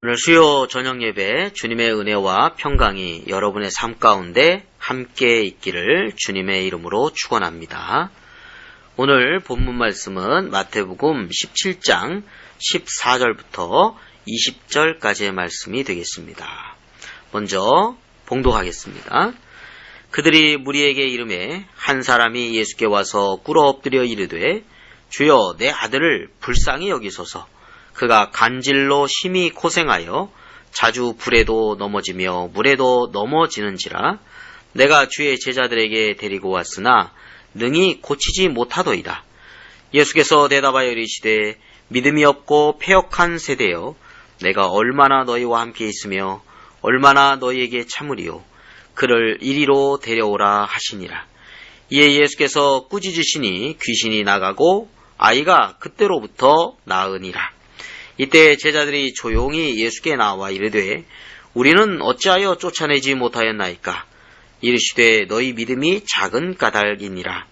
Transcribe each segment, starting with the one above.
오늘 수요 저녁 예배 주님의 은혜와 평강이 여러분의 삶 가운데 함께 있기를 주님의 이름으로 축원합니다. 오늘 본문 말씀은 마태복음 17장 14절부터 20절까지의 말씀이 되겠습니다. 먼저 봉독하겠습니다. 그들이 무리에게 이르매 한 사람이 예수께 와서 꿇어 엎드려 이르되 주여 내 아들을 불쌍히 여기소서. 그가 간질로 심히 고생하여 자주 불에도 넘어지며 물에도 넘어지는지라. 내가 주의 제자들에게 데리고 왔으나 능히 고치지 못하도이다. 예수께서 대답하여 이르시되 믿음이 없고 패역한 세대여, 내가 얼마나 너희와 함께 있으며 얼마나 너희에게 참으리요. 그를 이리로 데려오라 하시니라. 이에 예수께서 꾸짖으시니 귀신이 나가고 아이가 그때로부터 나으니라. 이때 제자들이 조용히 예수께 나와 이르되 우리는 어찌하여 쫓아내지 못하였나이까? 이르시되 너희 믿음이 작은 까닭이니라.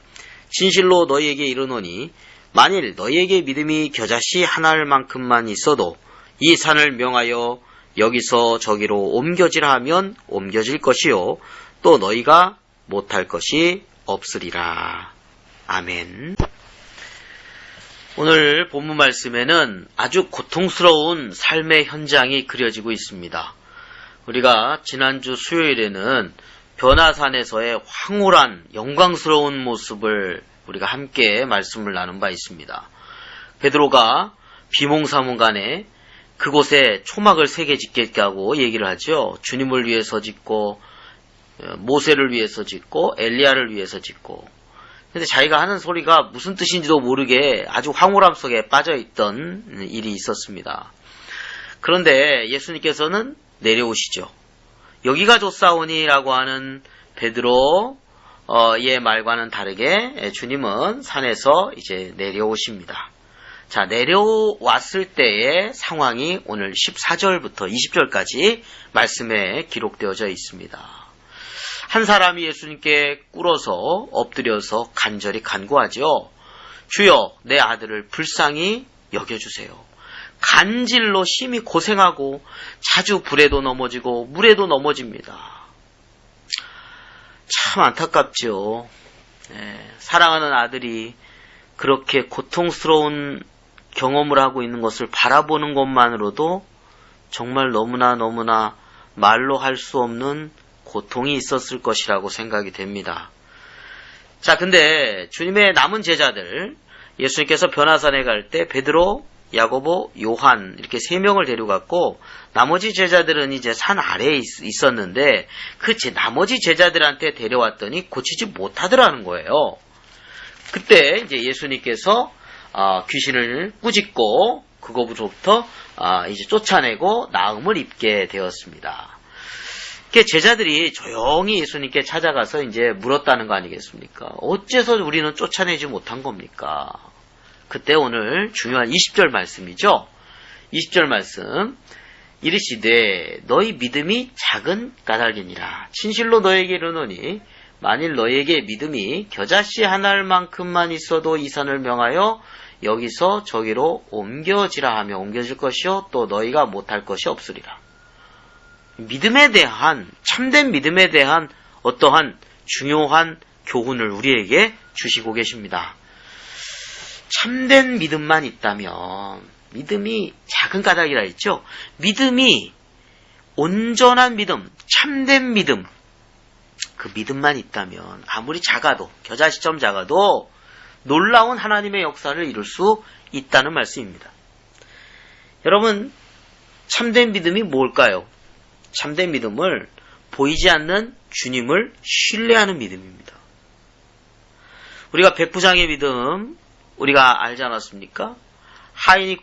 진실로 너희에게 이르노니 만일 너희에게 믿음이 겨자씨 한 알만큼만 있어도 이 산을 명하여 여기서 저기로 옮겨지라 하면 옮겨질 것이요 또 너희가 못할 것이 없으리라. 아멘. 오늘 본문 말씀에는 아주 고통스러운 삶의 현장이 그려지고 있습니다. 우리가 지난주 수요일에는 변화산에서의 황홀한 영광스러운 모습을 우리가 함께 말씀을 나눈 바 있습니다. 베드로가 비몽사몽간에 그곳에 초막을 3개 짓겠다고 얘기를 하죠. 주님을 위해서 짓고 모세를 위해서 짓고 엘리야를 위해서 짓고. 근데 자기가 하는 소리가 무슨 뜻인지도 모르게 아주 황홀함 속에 빠져있던 일이 있었습니다. 그런데 예수님께서는 내려오시죠. 여기가 좋사오니라고 하는 베드로의 말과는 다르게 주님은 산에서 이제 내려오십니다. 자, 내려왔을 때의 상황이 오늘 14절부터 20절까지 말씀에 기록되어져 있습니다. 한 사람이 예수님께 꿇어서 엎드려서 간절히 간구하죠. 주여 내 아들을 불쌍히 여겨주세요. 간질로 심히 고생하고 자주 불에도 넘어지고 물에도 넘어집니다. 참 안타깝죠. 사랑하는 아들이 그렇게 고통스러운 경험을 하고 있는 것을 바라보는 것만으로도 정말 너무나 말로 할 수 없는 고통이 있었을 것이라고 생각이 됩니다. 자, 근데 주님의 남은 제자들, 예수님께서 변화산에 갈 때 베드로, 야고보, 요한 이렇게 3명을 데려갔고 나머지 제자들은 이제 산 아래에 있었는데 그 나머지 제자들한테 데려왔더니 고치지 못하더라는 거예요. 그때 이제 예수님께서 귀신을 꾸짖고 그거부터 이제 쫓아내고 나음을 입게 되었습니다. 제자들이 조용히 예수님께 찾아가서 이제 물었다는 거 아니겠습니까? 어째서 우리는 쫓아내지 못한 겁니까? 그때 오늘 중요한 20절 말씀이죠. 20절 말씀. 이르시되 너희 믿음이 작은 까닭이니라. 진실로 너에게 이르노니 만일 너에게 믿음이 겨자씨 한 알만큼만 있어도 이 산을 명하여 여기서 저기로 옮겨지라 하며 옮겨질 것이요 또 너희가 못할 것이 없으리라. 믿음에 대한, 참된 믿음에 대한 어떠한 중요한 교훈을 우리에게 주시고 계십니다. 참된 믿음만 있다면, 믿음이 작은 까닭이라 했죠. 믿음이 온전한 믿음, 참된 믿음, 그 믿음만 있다면 아무리 작아도, 겨자씨처럼 작아도 놀라운 하나님의 역사를 이룰 수 있다는 말씀입니다. 여러분, 참된 믿음이 뭘까요? 참된 믿음을 보이지 않는 주님을 신뢰하는 믿음입니다. 우리가 백부장의 믿음 우리가 알지 않았습니까? 하인이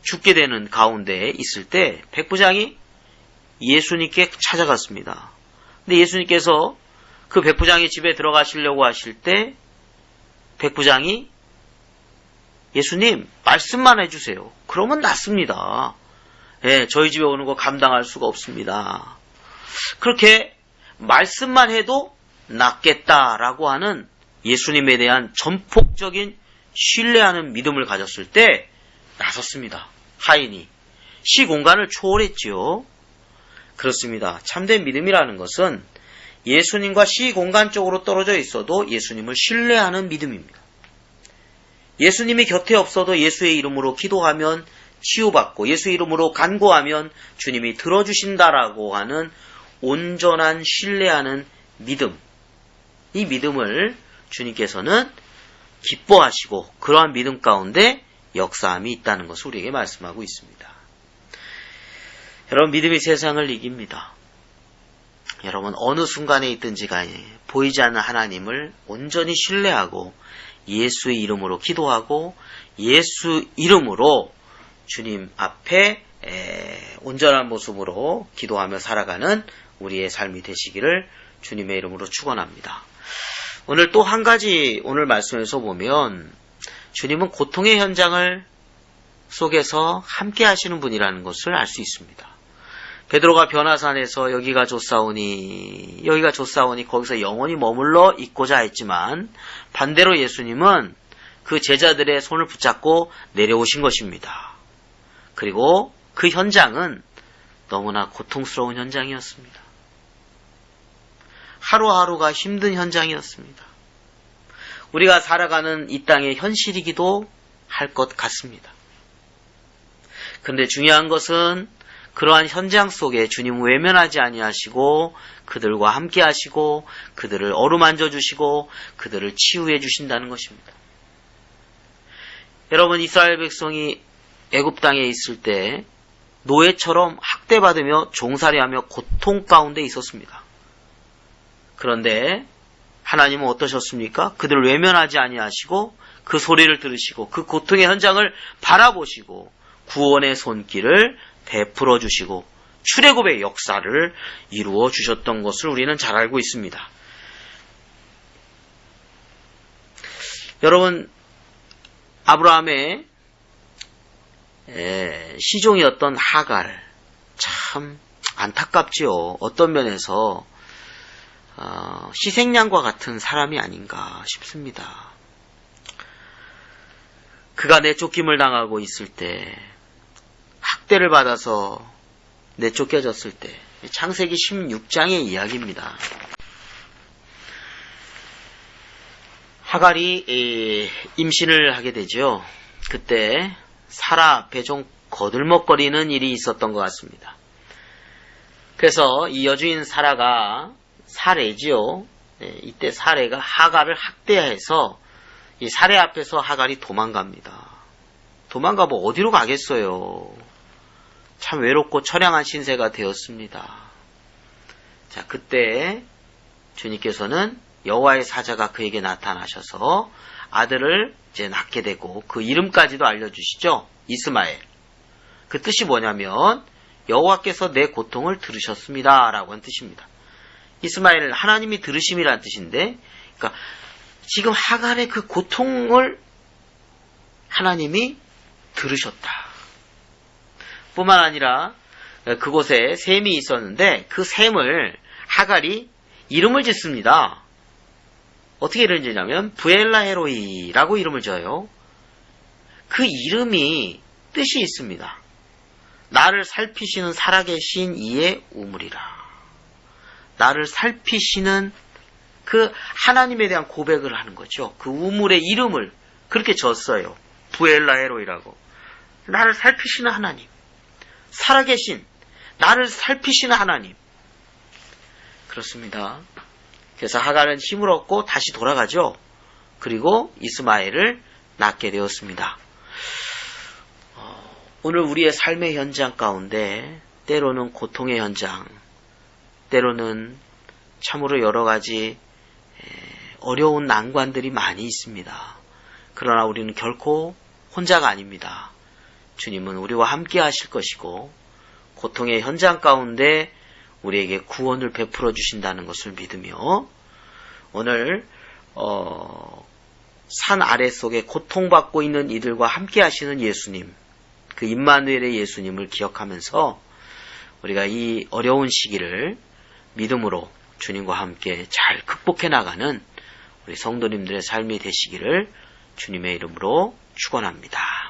죽게 되는 가운데 있을 때 백부장이 예수님께 찾아갔습니다. 근데 예수님께서 그 백부장의 집에 들어가시려고 하실 때 백부장이 예수님 말씀만 해주세요. 그러면 낫습니다. 저희 집에 오는 거 감당할 수가 없습니다. 그렇게 말씀만 해도 낫겠다라고 하는 예수님에 대한 전폭적인 신뢰하는 믿음을 가졌을 때 나섰습니다. 하인이 시공간을 초월했지요. 그렇습니다. 참된 믿음이라는 것은 예수님과 시공간적으로 떨어져 있어도 예수님을 신뢰하는 믿음입니다. 예수님이 곁에 없어도 예수의 이름으로 기도하면 치유받고 예수의 이름으로 간구하면 주님이 들어주신다라고 하는 온전한 신뢰하는 믿음. 이 믿음을 주님께서는 기뻐하시고 그러한 믿음 가운데 역사함이 있다는 것을 우리에게 말씀하고 있습니다. 여러분, 믿음이 세상을 이깁니다. 여러분, 어느 순간에 있든지 간에 보이지 않는 하나님을 온전히 신뢰하고 예수의 이름으로 기도하고 예수 이름으로 주님 앞에 온전한 모습으로 기도하며 살아가는 우리의 삶이 되시기를 주님의 이름으로 축원합니다. 오늘 또 한 가지 오늘 말씀에서 보면 주님은 고통의 현장을 속에서 함께 하시는 분이라는 것을 알 수 있습니다. 베드로가 변화산에서 여기가 좋사오니 거기서 영원히 머물러 있고자 했지만 반대로 예수님은 그 제자들의 손을 붙잡고 내려오신 것입니다. 그리고 그 현장은 너무나 고통스러운 현장이었습니다. 하루하루가 힘든 현장이었습니다. 우리가 살아가는 이 땅의 현실이기도 할 것 같습니다. 그런데 중요한 것은 그러한 현장 속에 주님은 외면하지 아니하시고 그들과 함께 하시고 그들을 어루만져 주시고 그들을 치유해 주신다는 것입니다. 여러분, 이스라엘 백성이 애굽 땅에 있을 때 노예처럼 학대받으며 종살이하며 고통 가운데 있었습니다. 그런데 하나님은 어떠셨습니까? 그들을 외면하지 아니하시고 그 소리를 들으시고 그 고통의 현장을 바라보시고 구원의 손길을 베풀어 주시고 출애굽의 역사를 이루어 주셨던 것을 우리는 잘 알고 있습니다. 여러분, 아브라함의 시종이었던 하갈, 참 안타깝지요. 어떤 면에서 희생양과 같은 사람이 아닌가 싶습니다. 그가 내쫓김을 당하고 있을 때, 학대를 받아서 내쫓겨졌을 때, 창세기 16장의 이야기입니다. 하갈이 임신을 하게 되죠. 그때 사라 앞에 좀 거들먹거리는 일이 있었던 것 같습니다. 그래서 이 여주인 사라가 사레지요. 이때 사레가 하갈을 학대해서 이 사레 앞에서 하갈이 도망갑니다. 도망가면 어디로 가겠어요? 참 외롭고 처량한 신세가 되었습니다. 자, 그때 주님께서는 여호와의 사자가 그에게 나타나셔서 아들을 이제 낳게 되고 그 이름까지도 알려주시죠. 이스마엘. 그 뜻이 뭐냐면 여호와께서 내 고통을 들으셨습니다 라고 하는 뜻입니다. 이스마엘, 하나님이 들으심이라는 뜻인데, 그러니까 지금 하갈의 그 고통을 하나님이 들으셨다. 뿐만 아니라 그곳에 샘이 있었는데 그 샘을 하갈이 이름을 짓습니다. 어떻게 이름을 지냐면 부엘라헤로이라고 이름을 지어요. 그 이름이 뜻이 있습니다. 나를 살피시는 살아계신 이의 우물이라. 나를 살피시는 그 하나님에 대한 고백을 하는 거죠. 그 우물의 이름을 그렇게 졌어요. 부엘라헤로이라고. 나를 살피시는 하나님. 살아계신 나를 살피시는 하나님. 그렇습니다. 그래서 하갈은 힘을 얻고 다시 돌아가죠. 그리고 이스마엘을 낳게 되었습니다. 오늘 우리의 삶의 현장 가운데 때로는 고통의 현장, 때로는 참으로 여러 가지 어려운 난관들이 많이 있습니다. 그러나 우리는 결코 혼자가 아닙니다. 주님은 우리와 함께 하실 것이고 고통의 현장 가운데 우리에게 구원을 베풀어 주신다는 것을 믿으며 오늘 산 아래 속에 고통받고 있는 이들과 함께 하시는 예수님, 그 임마누엘의 예수님을 기억하면서 우리가 이 어려운 시기를 믿음으로 주님과 함께 잘 극복해 나가는 우리 성도님들의 삶이 되시기를 주님의 이름으로 축원합니다.